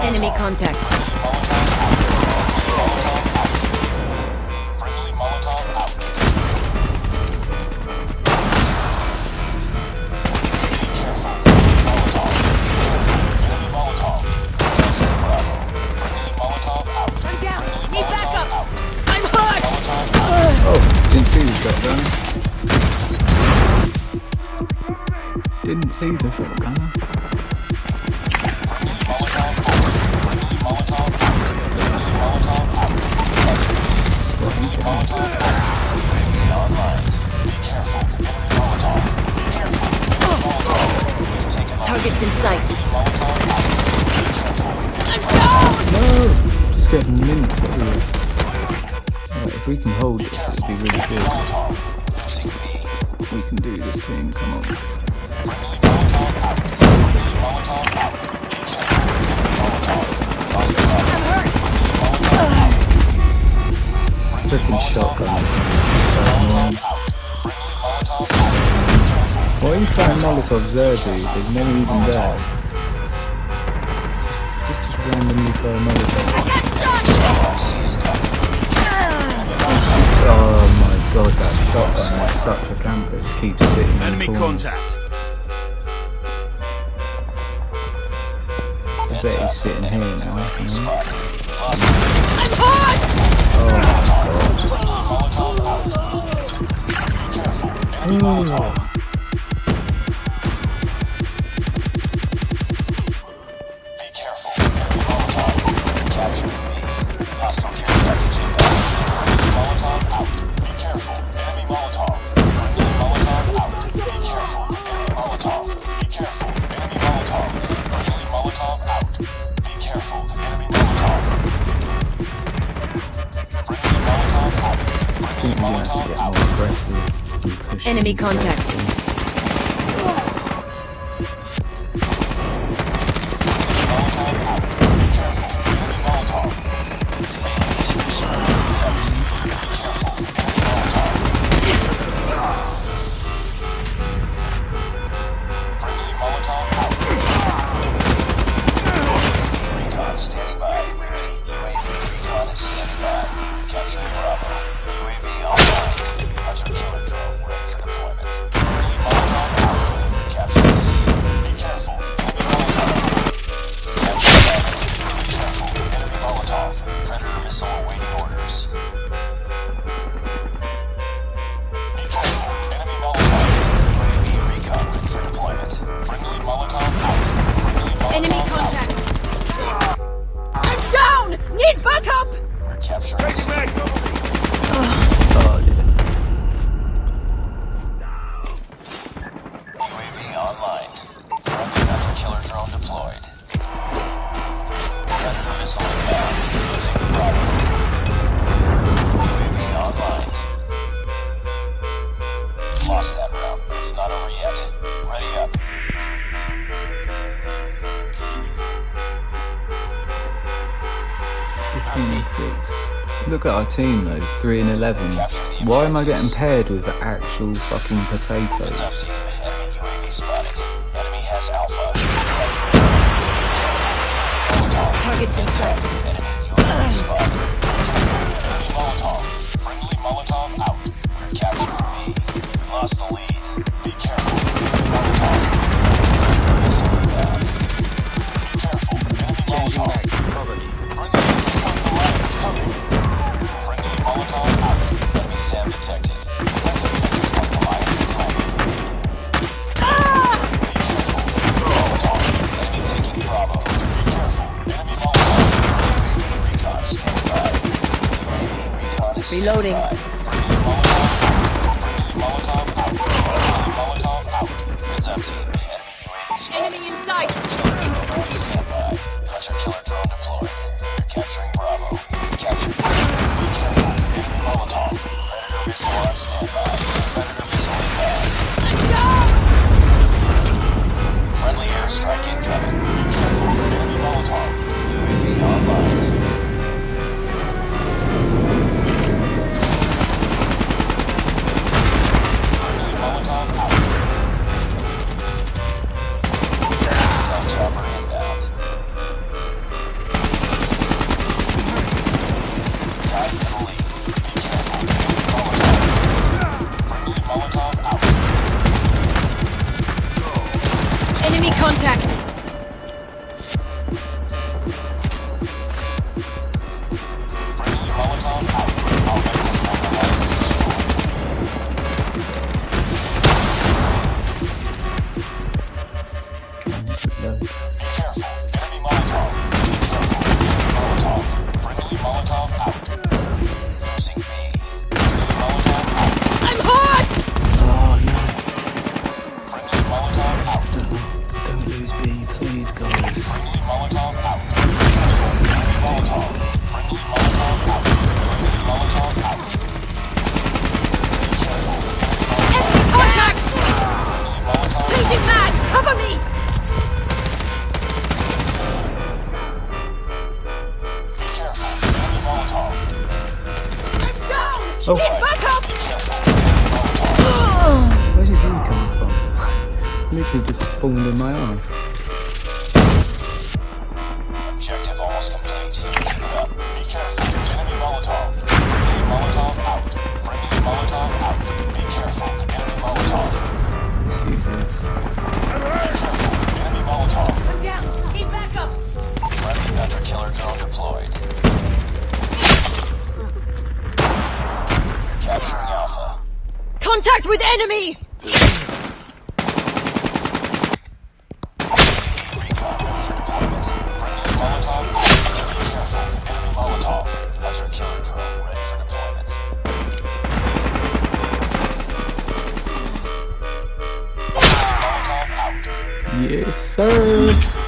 Enemy contact. Friendly Molotov out. Be careful. Molotov. Enemy Molotov. Capturing Bravo. Friendly Molotov out. I'm down. Friendly Need Molotov backup. out. I'm hurt. Molotov out. Oh, didn't see the shotgun. Didn't see the shotgun. Friendly Molotov out. Friendly Molotov out. Friendly Molotov out. Friendly Molotov out. Enemy online. Be careful. Enemy Molotov. Careful. Enemy Molotov. We've taken on Targets in sight. Molotov out. Be careful. I'm down. No! Just getting minced everywhere. Alright, if we can hold this, it would be really good. Molotov. Losing B. We can do this team, come on. Friendly Molotov out. Friendly Molotov out. Be careful. Enemy Molotov. Lost the Bravo. I'm hurt. Molotov out. Friendly Freaking Molotov shotgun. out. Molotov out. Friendly Molotov out. Be careful. Why are you throwing Molotovs there, dude? There's no even there. Just randomly throw a Molotov. C is coming. Oh my god, that shotgun is such a campus. Keeps sitting in Enemy corners. contact. I bet he's sitting here now, you know? I'm hurt. Oh Molotov out. Be careful. Enemy my Molotov. god. Be careful. Enemy Molotov. Capturing B. Hostile care package inbound. Friendly Molotov out. Be careful. Enemy Molotov. Friendly Molotov out. Be careful. Enemy Molotov. Be careful. Enemy Molotov. Friendly Molotov out. Be careful. Enemy Molotov. Friendly Molotov out. I Friendly think we have to Molotov get out. more aggressive and push Enemy them contact. aggressive. Molotov out. Be careful. Enemy Molotov. Phase reserve defensive. Be careful. Enemy Molotov. Friendly Molotov out. Recon standing by. Repeat, UAV recon is standing by. Capturing Bravo. UAV online. Hunter killer drone ready for deployment. Friendly Molotov out. Capturing C. Be careful. Enemy Molotov. Capturing Bravo. Be careful. Enemy Molotov. Predator missile awaiting orders. Be careful. Enemy Molotov. UAV recon ready for deployment. Friendly Molotov out. Friendly Molotov Enemy out. contact. I'm down. Need backup. We're capturing C. Oh, yeah. UAV online. Friendly hunter killer drone deployed. Predator missile inbound. Losing Bravo. UAV online. Lost that round, but it's not over yet. Ready up. 15-6. Look at our team though, 3-11. Why am I getting paired with the actual fucking Heads potatoes? up, team. Enemy UAV spotted. Enemy has Alpha. Molotov. Targets in sight. Enemy UAV spotted. Enemy Molotov. Friendly Molotov out. We're capturing B. We lost the lead. Be careful. Molotov. Friendly missile inbound. Be careful. Enemy Molotov. Friendly missile on the line is coming. Friendly Molotov out. Enemy SAM detected. Friendly missile on the line is flanking. Be careful. Molotov. Enemy taking Bravo. Be careful. Enemy Molotov. UAV recon standing by. UAV recon is standing Reloading. by. Friendly Molotov out. Friendly Molotov out. Friendly Molotov out. Heads up, team. Enemy UAV spotted. Enemy in sight. Killer drone on standby. Hunter killer drone deployed. You're capturing Bravo. Capturing B. Be careful. Enemy Molotov. Predator missile on standby. Predator missile inbound. I'm down. Friendly airstrike incoming. Be careful. Enemy Molotov. UAV online. Friendly Molotov out. Stealth chopper inbound. Oh. Need backup! Where did he come from? Literally just spawned in my ass. Objective almost complete. Keep it up. Be careful. Enemy Molotov. Friendly Molotov out. Friendly Molotov out. Be careful. Enemy Molotov. Let's use this. Be careful. Enemy Molotov. I'm down. Need backup. Friendly Hunter Killer drone deployed. Capturing Alpha. Contact with enemy! Recon ready for deployment. Friendly Molotov out. Be careful. Enemy Molotov. Hunter Killer drone ready for deployment. Molotov out. Yes, sir.